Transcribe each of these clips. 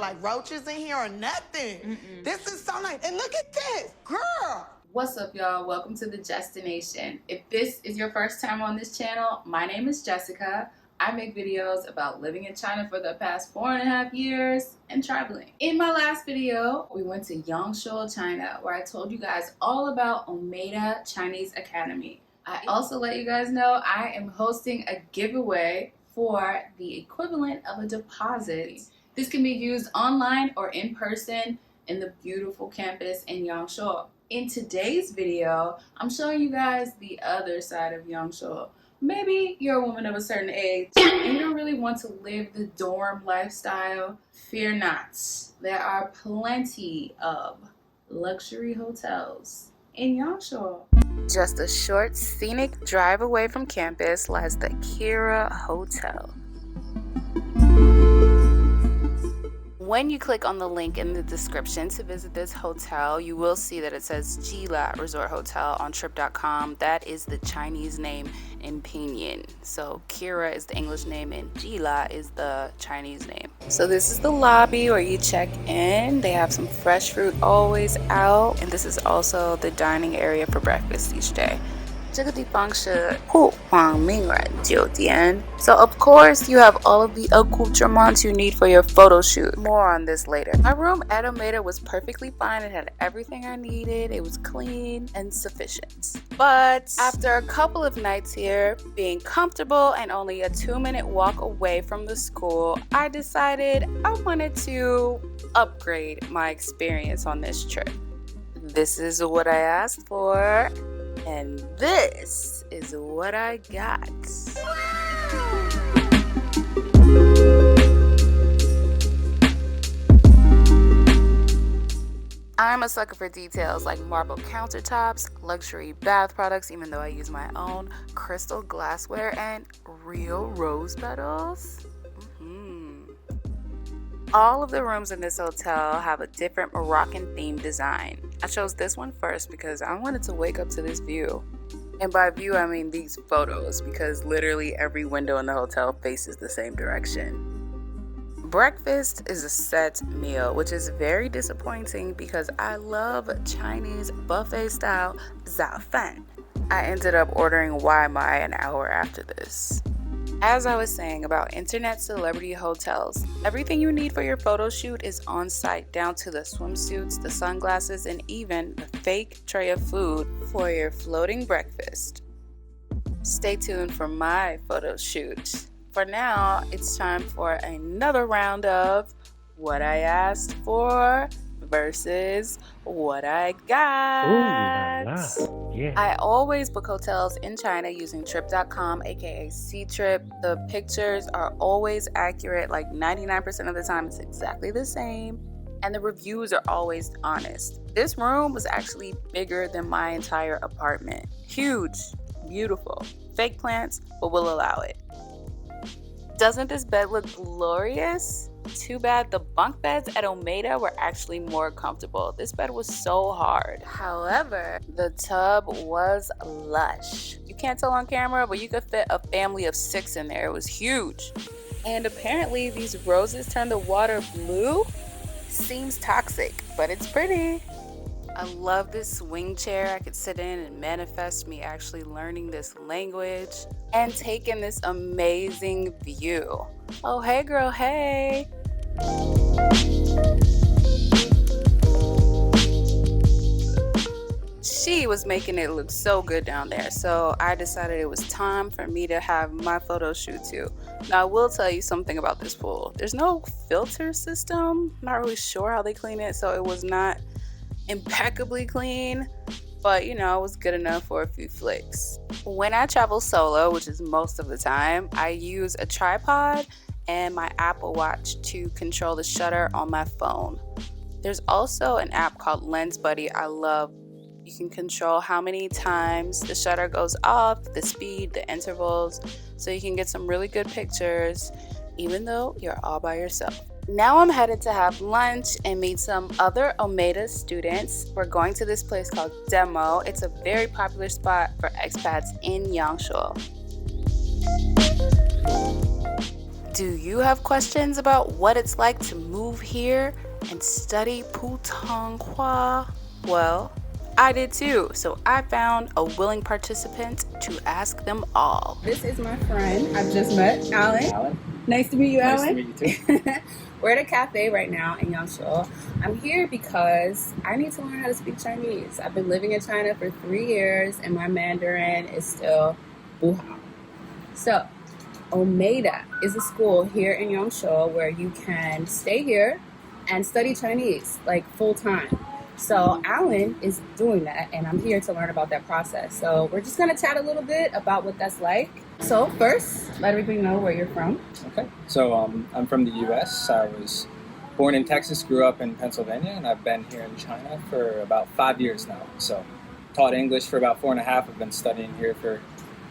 like roaches in here or nothing. This is so nice. And look at this, girl. What's up, y'all? Welcome to TheJesstination. If this is your first time on this channel, my name is Jessica. I make videos about living in China for the past 4.5 years and traveling. In my last video, we went to Yangshuo, China, where I told you guys all about Omeida Chinese Academy. I also let you guys know I am hosting a giveaway for the equivalent of a deposit. This can be used online or in person in the beautiful campus in Yangshuo. In today's video, I'm showing you guys the other side of Yangshuo. Maybe you're a woman of a certain age and you don't really want to live the dorm lifestyle. Fear not. There are plenty of luxury hotels in Yangshuo. Just a short scenic drive away from campus lies the Kira Hotel. When you click on the link in the description to visit this hotel, you will see that it says Jila Resort Hotel on trip.com. That is the Chinese name in Pinyin. So Kira is the English name and Jila is the Chinese name. So this is the lobby where you check in. They have some fresh fruit always out. And this is also the dining area for breakfast each day. 这个地方是户荒名人酒店. So of course you have all of the accoutrements you need for your photo shoot. More on this later. My room at Omeida was perfectly fine. It had everything I needed. It was clean and sufficient. But after a couple of nights here, being comfortable and only a 2-minute walk away from the school, I decided I wanted to upgrade my experience on this trip. This is what I asked for. And this is what I got. I'm a sucker for details like marble countertops, luxury bath products, even though I use my own, crystal glassware, and real rose petals. All of the rooms in this hotel have a different Moroccan themed design. I chose this one first because I wanted to wake up to this view. And by view, I mean these photos, because literally every window in the hotel faces the same direction. Breakfast is a set meal, which is very disappointing because I love Chinese buffet style zafan. I ended up ordering Mai an hour after this. As I was saying about internet celebrity hotels, everything you need for your photo shoot is on site, down to the swimsuits, the sunglasses, and even the fake tray of food for your floating breakfast. Stay tuned for my photo shoot. For now, it's time for another round of what I asked for versus what I got. Ooh, la, la. Yeah. I always book hotels in China using trip.com, aka C-Trip. The pictures are always accurate, like 99% of the time it's exactly the same, and the reviews are always honest. This room was actually bigger than my entire apartment. Huge, beautiful, fake plants, but we'll allow it. Doesn't this bed look glorious? Too bad the bunk beds at Omeida were actually more comfortable. This bed was so hard. However, the tub was lush. You can't tell on camera, but you could fit a family of 6 in there. It was huge. And apparently these roses turn the water blue. Seems toxic, but it's pretty. I love this swing chair I could sit in and manifest me actually learning this language and taking this amazing view. Oh, hey girl, hey. She was making it look so good down there, so I decided it was time for me to have my photo shoot too. Now I will tell you something about this pool. There's no filter system. I'm not really sure how they clean it, so it was not impeccably clean, but you know, it was good enough for a few flicks. When I travel solo, which is most of the time, I use a tripod and my Apple Watch to control the shutter on my phone. There's also an app called Lens Buddy I love. You can control how many times the shutter goes off, the speed, the intervals, so you can get some really good pictures even though you're all by yourself. Now I'm headed to have lunch and meet some other Omeida students. We're going to this place called Demo. It's a very popular spot for expats in Yangshuo. Do you have questions about what it's like to move here and study Putonghua? Well, I did too, so I found a willing participant to ask them all. This is my friend I've just met, Alan. Nice to meet you, Alan. Nice to meet you too. We're at a cafe right now in Yangshuo. I'm here because I need to learn how to speak Chinese. I've been living in China for 3 years and my Mandarin is still buhao. So, Omeida is a school here in Yangshuo where you can stay here and study Chinese, like full time. So Alan is doing that and I'm here to learn about that process. So we're just gonna chat a little bit about what that's like. So first, let everybody know where you're from. Okay, so I'm from the US. I was born in Texas, grew up in Pennsylvania, and I've been here in China for about 5 years now. So taught English for about 4.5. I've been studying here for a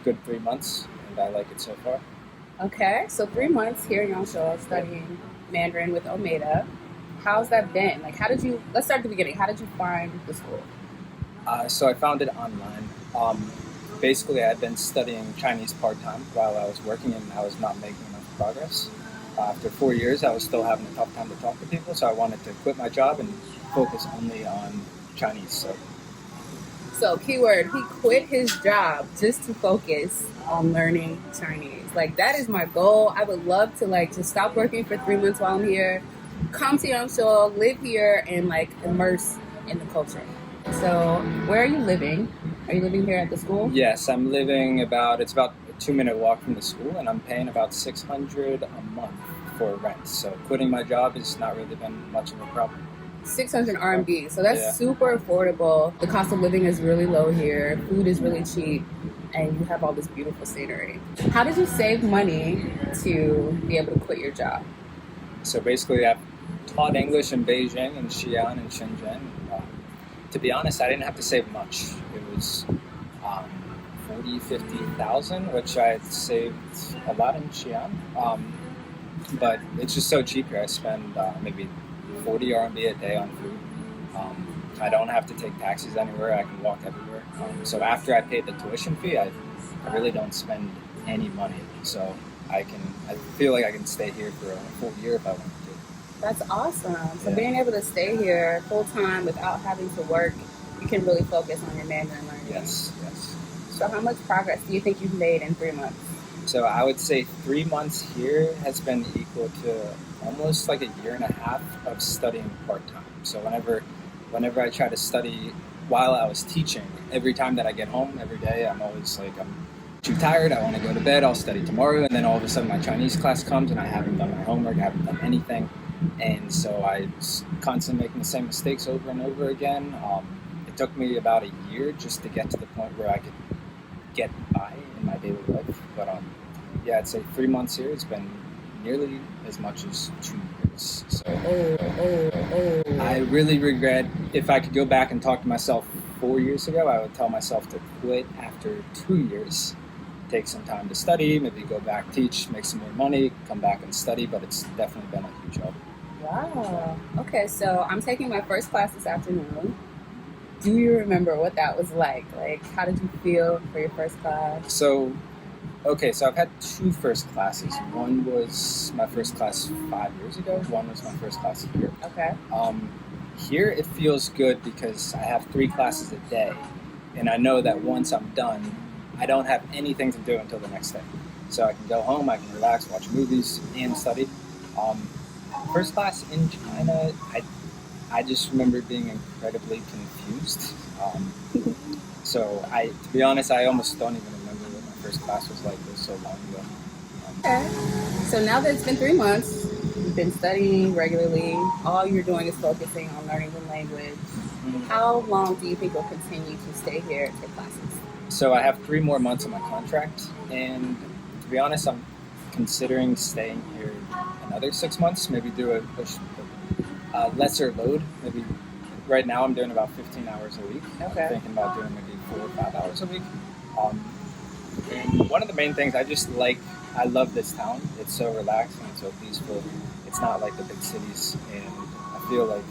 good 3 months and I like it so far. Okay, so 3 months here in Yangshuo studying Mandarin with Omeida. How's that been? Like, let's start at the beginning. How did you find the school? So I found it online. Basically, I had been studying Chinese part-time while I was working and I was not making enough progress. After 4 years, I was still having a tough time to talk to people, so I wanted to quit my job and focus only on Chinese. So keyword, he quit his job just to focus on learning Chinese. Like, that is my goal. I would love to just stop working for 3 months while I'm here, come to Yangshuo, live here, and immerse in the culture. So where are you living? Are you living here at the school? Yes, I'm living it's about a 2-minute walk from the school, and I'm paying about $600 a month for rent. So quitting my job has not really been much of a problem. 600 RMB. So that's super affordable. The cost of living is really low here. Food is really cheap. And you have all this beautiful scenery. How did you save money to be able to quit your job? So basically, I've taught English in Beijing and Xi'an and Shenzhen. To be honest, I didn't have to save much. It was 50,000, which I saved a lot in Xi'an. But it's just so cheap here. I spend maybe 40 RMB a day on food. I don't have to take taxis anywhere. I can walk everywhere. So after I paid the tuition fee, I really don't spend any money. So I feel like I can stay here for a full year if I want to. That's awesome. So being able to stay here full time without having to work, you can really focus on your Mandarin learning. Yes. So how much progress do you think you've made in 3 months? So I would say 3 months here has been equal to almost like 1.5 years of studying part-time. So whenever I try to study while I was teaching, every time that I get home every day, I'm always like, I'm too tired, I want to go to bed, I'll study tomorrow. And then all of a sudden my Chinese class comes and I haven't done my homework, I haven't done anything. And so I was constantly making the same mistakes over and over again. It took me about a year just to get to the point where I could get by in my daily life. But I'd say 3 months here has been nearly as much as 2 years. So I really regret, if I could go back and talk to myself 4 years ago, I would tell myself to quit after 2 years. Take some time to study, maybe go back, teach, make some more money, come back and study, but it's definitely been a huge help. Wow. Okay, so I'm taking my first class this afternoon. Do you remember what that was like? Like, how did you feel for your first class? So I've had 2 first classes. One was my first class 5 years ago. One was my first class here. Okay. Here it feels good because I have 3 classes a day, and I know that once I'm done, I don't have anything to do until the next day. So I can go home, I can relax, watch movies, and study. First class in China, I just remember being incredibly confused. To be honest, I almost don't even remember what my first class was like. It was so long ago. Okay. So now that it's been 3 months, you've been studying regularly, all you're doing is focusing on learning the language. How long do you think you'll continue to stay here and take classes? So I have 3 more months of my contract, and to be honest, I'm considering staying here another 6 months, maybe do a lesser load. Maybe right now I'm doing about 15 hours a week. Okay. I'm thinking about doing maybe 4 or 5 hours a week. And one of the main things I love this town. It's so relaxing and so peaceful. It's not like the big cities, and I feel like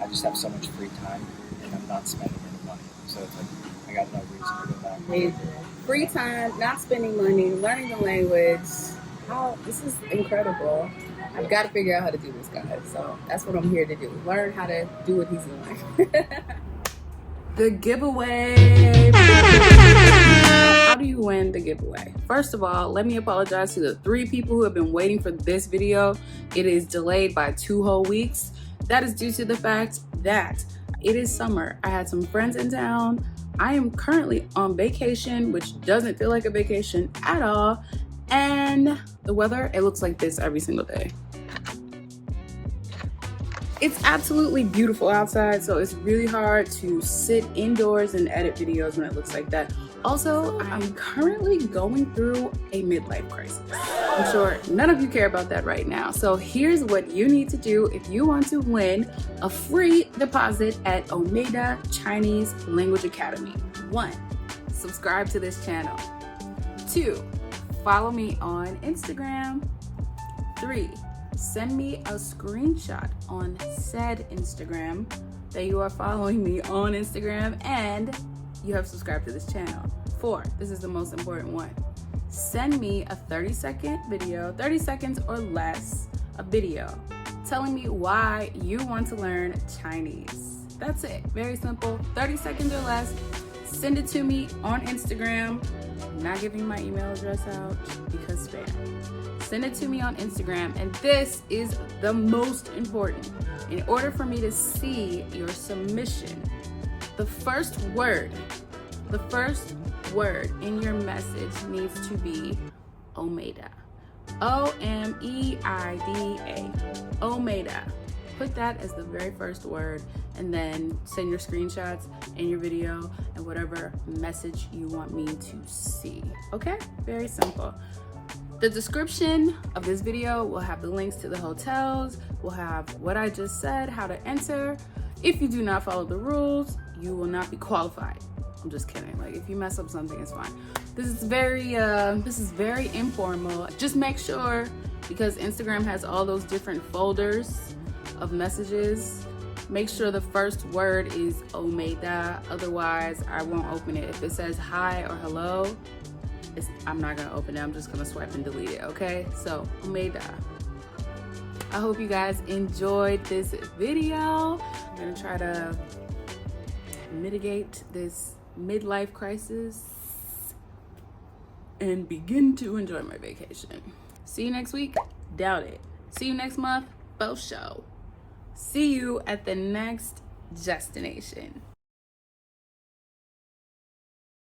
I just have so much free time and I'm not spending any money. So it's like I got no reason to go back. Free time, not spending money, learning the language. This is incredible. I've got to figure out how to do this, guys. So that's what I'm here to do. Learn how to do what he's doing. The giveaway. How do you win the giveaway? First of all, let me apologize to the 3 people who have been waiting for this video. It is delayed by 2 whole weeks. That is due to the fact that it is summer. I had some friends in town. I am currently on vacation, which doesn't feel like a vacation at all. And the weather, it looks like this every single day. It's absolutely beautiful outside, so it's really hard to sit indoors and edit videos when it looks like that. Also, I'm currently going through a midlife crisis. I'm sure none of you care about that right now. So here's what you need to do if you want to win a free deposit at Omeida Chinese Language Academy. 1, subscribe to this channel. 2, follow me on Instagram. 3, send me a screenshot on said Instagram that you are following me on Instagram and you have subscribed to this channel. 4, this is the most important one. Send me a 30-second video, 30 seconds or less, a video telling me why you want to learn Chinese. That's it, very simple, 30 seconds or less. Send it to me on Instagram. I'm not giving my email address out because spam. Send it to me on Instagram, and this is the most important. In order for me to see your submission, the first word in your message needs to be Omeida. O-M-E-I-D-A. Omeida. Put that as the very first word, and then send your screenshots and your video and whatever message you want me to see. Okay? Very simple. The description of this video will have the links to the hotels, will have what I just said, how to enter. If you do not follow the rules, you will not be qualified. I'm just kidding. Like, if you mess up something, it's fine. This is very informal. Just make sure, because Instagram has all those different folders of messages, make sure the first word is Omeida. Otherwise, I won't open it. If it says hi or hello, I'm not gonna open it. I'm just gonna swipe and delete it, okay? So, Omeida. I hope you guys enjoyed this video. I'm gonna try to mitigate this midlife crisis and begin to enjoy my vacation. See you next week? Doubt it. See you next month? Faux show. See you at the next destination.